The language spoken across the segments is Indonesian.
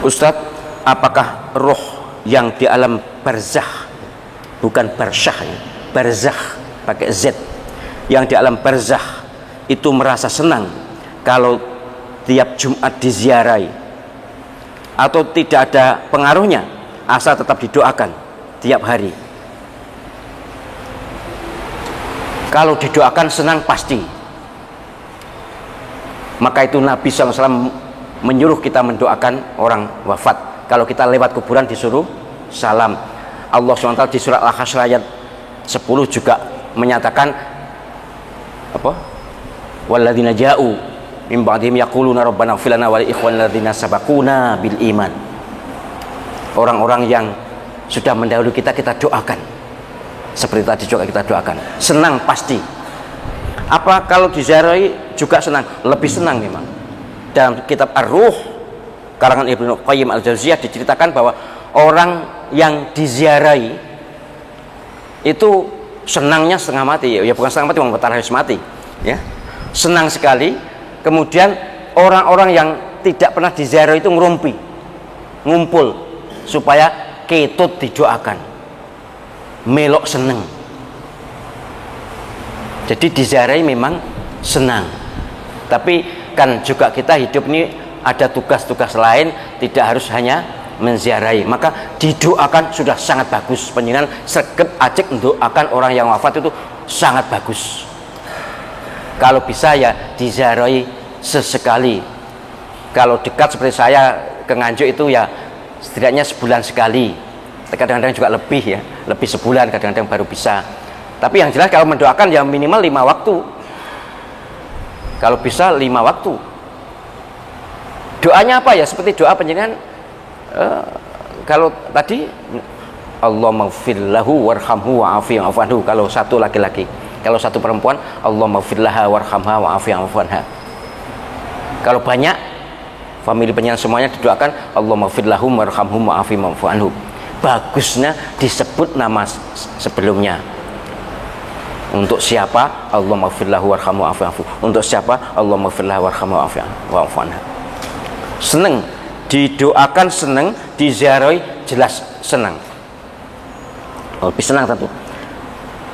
Ustadz, apakah roh yang di alam barzakh, bukan barsyah ya, barzakh pakai Z, yang di alam barzakh itu merasa senang kalau tiap Jumat diziarahi, atau tidak ada pengaruhnya asal tetap didoakan tiap hari? Kalau didoakan senang pasti. Maka itu Nabi SAW menyuruh kita mendoakan orang wafat. Kalau kita lewat kuburan disuruh salam. Allah SWT di surat Al-Hasyr ayat 10 juga menyatakan apa? Walladzina ja'u min ba'dihim yaquluna rabbana ighfir lana wa li ikhwanina alladzina sabaquna bil iman. Orang-orang yang sudah mendahului kita doakan. Seperti tadi juga kita doakan. Senang pasti. Apa kalau diziarahi juga senang? Lebih senang memang. Dalam kitab Ar-Ruh karangan Ibnu Qayyim Al-Jauziyah diceritakan bahwa orang yang diziarahi itu senangnya setengah mati. Ya bukan setengah mati, memang harus mati. Ya, senang sekali. Kemudian orang-orang yang tidak pernah diziarahi itu ngerumpi, ngumpul supaya ketut didoakan, melok seneng. Jadi diziarahi memang senang. Tapi kan juga kita hidup ini ada tugas-tugas lain, tidak harus hanya menziarahi. Maka didoakan sudah sangat bagus. Panjenengan sregep ajek mendoakan orang yang wafat itu sangat bagus. Kalau bisa ya diziarahi sesekali. Kalau dekat seperti saya ke Nganjuk itu ya setidaknya sebulan sekali. Kadang-kadang juga lebih ya, lebih sebulan kadang-kadang baru bisa. Tapi yang jelas kalau mendoakan ya minimal 5 waktu. Kalau bisa 5 waktu. Doanya apa ya? Seperti doa panjenengan kalau tadi Allahumma ighfir lahu warhamhu wa'afihi wa'fu. Kalau satu laki-laki, kalau satu perempuan Allahumma ighfir laha warhamha wa'afihi wa'fu. Kalau banyak famili panjenengan semuanya didoakan Allahumma ighfir lahum warhamhum wa'afihi wa'fu. Bagusnya disebut nama sebelumnya. Untuk siapa? Allahumma ighfir lahu warhamhu wa'fu. Untuk siapa? Allahumma ighfir lahu warhamhu wa'fu. Seneng didoakan, seneng diziarahi, jelas senang. Lebih senang tentu.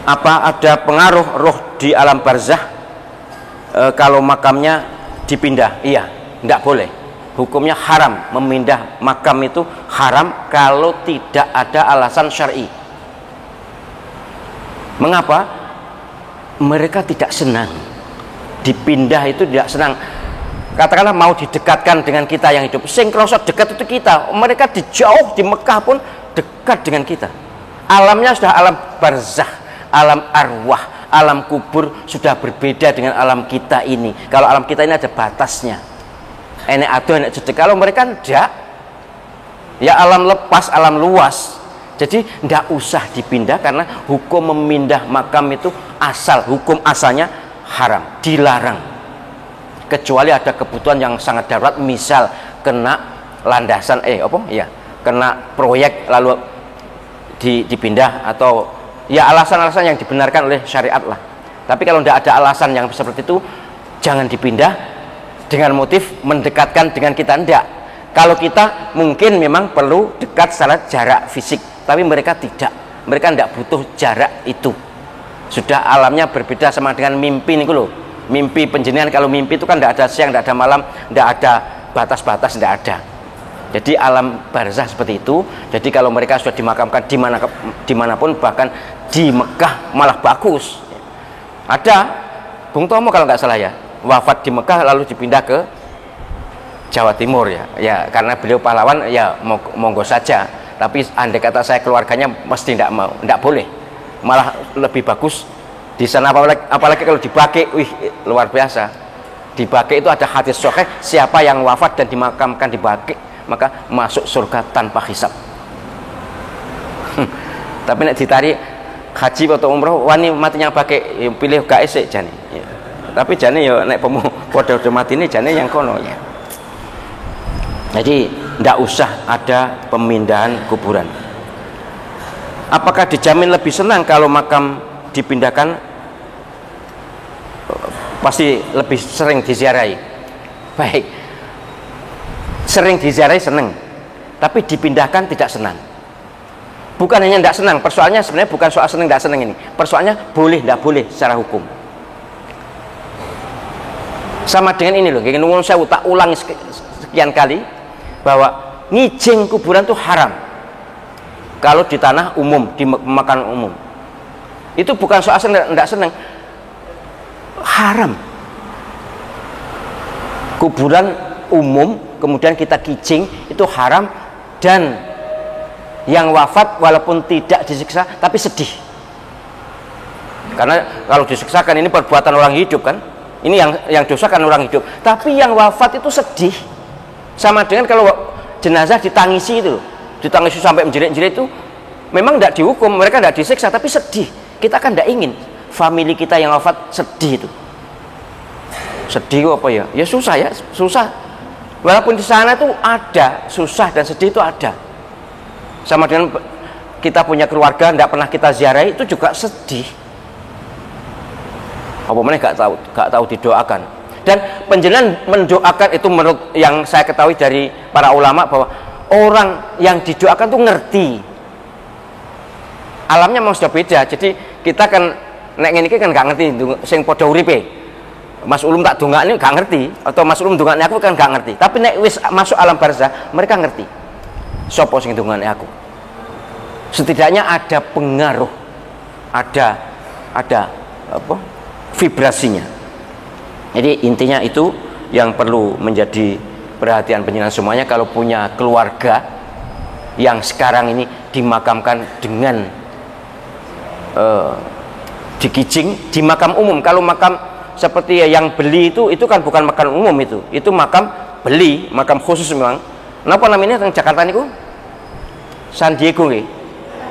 Apa ada pengaruh roh di alam barzakh kalau makamnya dipindah? Iya, tidak boleh. Hukumnya haram, memindah makam itu haram kalau tidak ada alasan syar'i. Mengapa? Mereka tidak senang dipindah, itu tidak senang. Katakanlah mau didekatkan dengan kita yang hidup, sing krasa dekat itu kita. Mereka di jauh di Mekah pun dekat dengan kita. Alamnya sudah alam barzakh, alam arwah, alam kubur sudah berbeda dengan alam kita ini. Kalau alam kita ini ada batasnya, enek ado enek jedek. Kalau mereka tidak, ya alam lepas, alam luas. Jadi tidak usah dipindah, karena hukum memindah makam itu hukum asalnya haram, dilarang. Kecuali ada kebutuhan yang sangat darurat, misal kena landasan kena proyek lalu dipindah, atau ya alasan-alasan yang dibenarkan oleh syariat lah. Tapi kalau tidak ada alasan yang seperti itu, jangan dipindah dengan motif mendekatkan dengan kita. Tidak. Kalau kita mungkin memang perlu dekat secara jarak fisik, tapi mereka tidak. Mereka tidak butuh jarak itu. Sudah alamnya berbeda sama dengan mimpi nih loh. Mimpi penjenengan, kalau mimpi itu kan tidak ada siang, tidak ada malam, tidak ada batas-batas, tidak ada. Jadi alam barzakh seperti itu. Jadi kalau mereka sudah dimakamkan dimanapun, bahkan di Mekah malah bagus. Ada Bung Tomo kalau nggak salah ya, wafat di Mekah lalu dipindah ke Jawa Timur ya karena beliau pahlawan, ya monggo saja. Tapi andai kata saya keluarganya mesti tidak boleh. Malah lebih bagus di sana, apalagi kalau dibaki, luar biasa. Dibaki itu ada hadis sahih, siapa yang wafat dan dimakamkan di Baki maka masuk surga tanpa hisab. Tapi nek ditarik haji atau umroh wani matinya Baki, pilih gak esek jane. Ya. Tapi jane ya nek padha mati ini jane yang kono ya. Jadi tidak usah ada pemindahan kuburan. Apakah dijamin lebih senang kalau makam dipindahkan? Pasti lebih sering diziarahi. Baik, sering diziarahi senang, tapi dipindahkan tidak senang. Bukan hanya tidak senang, persoalannya sebenarnya bukan soal senang tidak senang ini, persoalannya boleh tidak boleh secara hukum. Sama dengan ini loh, saya tak ulang sekian kali bahwa ngijing kuburan itu haram kalau di tanah umum, di pemakaman umum. Itu bukan soal senang tidak senang, haram. Kuburan umum kemudian kita kijing itu haram, dan yang wafat walaupun tidak disiksa tapi sedih, karena kalau disiksakan ini perbuatan orang hidup kan, ini yang dosa kan orang hidup, tapi yang wafat itu sedih. Sama dengan kalau jenazah ditangisi itu, ditangisi sampai menjerit-jerit itu memang tidak dihukum, mereka tidak disiksa tapi sedih. Kita kan tidak ingin famili kita yang wafat sedih itu. Sedih apa ya? Ya susah ya, susah. Walaupun di sana itu ada susah dan sedih itu ada. Sama dengan kita punya keluarga tidak pernah kita ziarahi itu juga sedih. Apa mana gak tahu didoakan. Dan penjelasan mendoakan itu menurut yang saya ketahui dari para ulama bahwa orang yang didoakan itu ngerti. Alamnya memang sudah beda. Jadi kita kan nek ngene iki kan gak ngerti sing padha uripe. Mas Ulum tak dongakne gak ngerti, atau Mas Ulum dongakne aku kan gak ngerti. Tapi nek wis masuk alam barzah mereka ngerti. Sopo sing dongakne aku. Setidaknya ada pengaruh, ada apa? Vibrasinya. Jadi intinya itu yang perlu menjadi perhatian penjenengan semuanya kalau punya keluarga yang sekarang ini dimakamkan dengan dikijing di makam umum. Kalau makam seperti yang beli itu kan bukan makam umum, itu makam beli, makam khusus memang. Napa namanya teng Jakarta niku? San Diego nggih.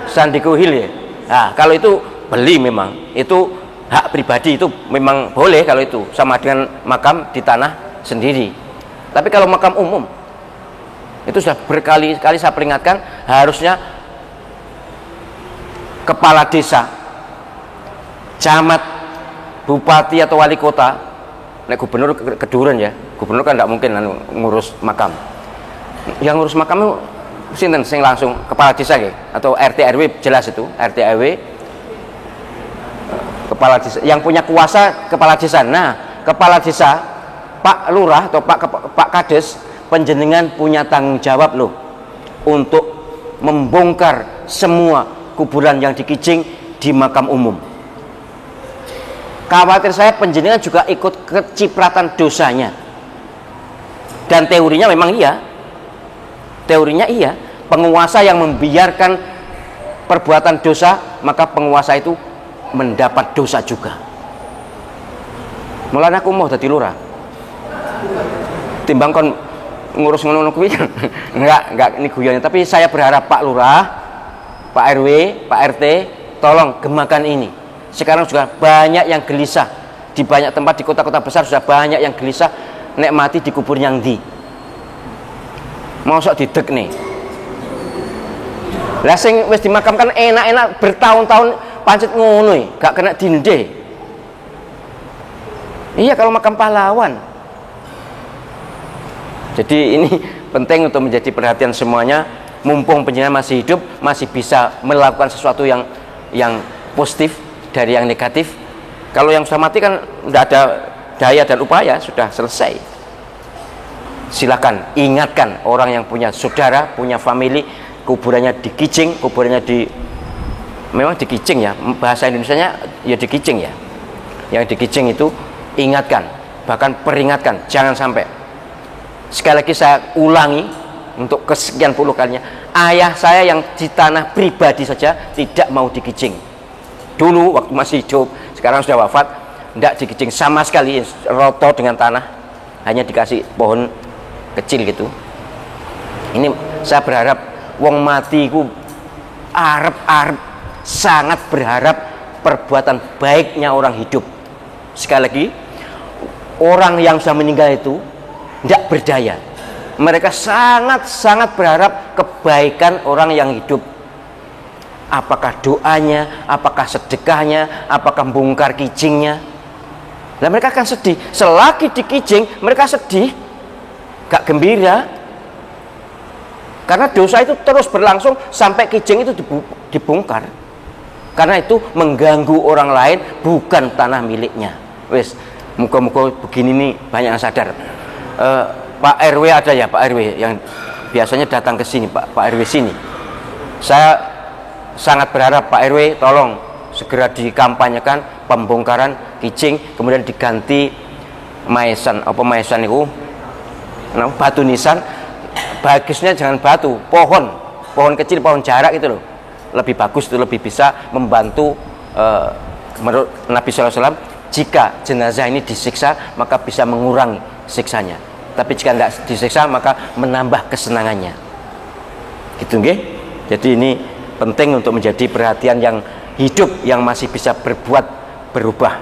San Diego Hill ya. Nah, kalau itu beli memang, itu hak pribadi, itu memang boleh kalau itu, sama dengan makam di tanah sendiri. Tapi kalau makam umum itu sudah berkali-kali saya peringatkan, harusnya kepala desa, camat, bupati atau wali kota, nek gubernur keduren ya, gubernur kan tidak mungkin ngurus makam. Yang ngurus makam itu sinten sing langsung kepala desa ya, atau RT RW, jelas itu RT RW, kepala desa yang punya kuasa, kepala desa. Nah, kepala desa, Pak Lurah atau Pak Kades, penjenengan punya tanggung jawab loh untuk membongkar semua kuburan yang dikijing di makam umum. Khawatir saya penjenengan juga ikut kecipratan dosanya. Dan teorinya memang iya. Teorinya iya. Penguasa yang membiarkan perbuatan dosa, maka penguasa itu mendapat dosa juga. Mulane aku mau dadi lurah. Timbang kon ngurus ngono kuwi. enggak ini guyonnya, tapi saya berharap Pak Lurah, Pak RW, Pak RT tolong gemakan ini. Sekarang juga banyak yang gelisah di banyak tempat di kota-kota besar, sudah banyak yang gelisah nek mati dikubur yang ndi. Mosok didek nih. Lah sing wis dimakamkan enak-enak bertahun-tahun pancet ngono gak kena dinde. Iya kalau makam pahlawan. Jadi ini penting untuk menjadi perhatian semuanya, mumpung penjenengan masih hidup, masih bisa melakukan sesuatu yang positif dari yang negatif. Kalau yang sudah mati kan tidak ada daya dan upaya, sudah selesai. Silakan ingatkan orang yang punya saudara, punya famili, kuburannya dikijing, kuburannya memang dikijing ya, bahasa Indonesianya ya dikijing ya. Yang dikijing itu ingatkan, bahkan peringatkan, jangan sampai. Sekali lagi saya ulangi untuk kesekian puluh kalinya, ayah saya yang di tanah pribadi saja tidak mau dikijing. Dulu waktu masih hidup, sekarang sudah wafat, tidak dikijing sama sekali, roto dengan tanah, hanya dikasih pohon kecil gitu. Ini saya berharap wong mati ku arep sangat berharap perbuatan baiknya orang hidup. Sekali lagi, orang yang sudah meninggal itu tidak berdaya. Mereka sangat berharap kebaikan orang yang hidup. Apakah doanya, apakah sedekahnya, apakah bongkar kijingnya. Nah, mereka akan sedih. Selagi dikijing, mereka sedih, gak gembira. Karena dosa itu terus berlangsung sampai kijing itu dibongkar. Karena itu mengganggu orang lain, bukan tanah miliknya. Wes, muka-muka begini nih banyak yang sadar. Pak RW ada ya, Pak RW yang biasanya datang ke sini, Pak RW sini. Saya sangat berharap Pak RW tolong segera dikampanyekan pembongkaran kijing, kemudian diganti maesan. Apa maesan itu? Batu nisan. Bagusnya jangan batu, pohon kecil, pohon jarak itu loh, lebih bagus, itu lebih bisa membantu. Menurut Nabi SAW, jika jenazah ini disiksa maka bisa mengurangi siksanya, tapi jika tidak disiksa maka menambah kesenangannya, gitu nggih. Jadi ini penting untuk menjadi perhatian yang hidup, yang masih bisa berbuat berubah.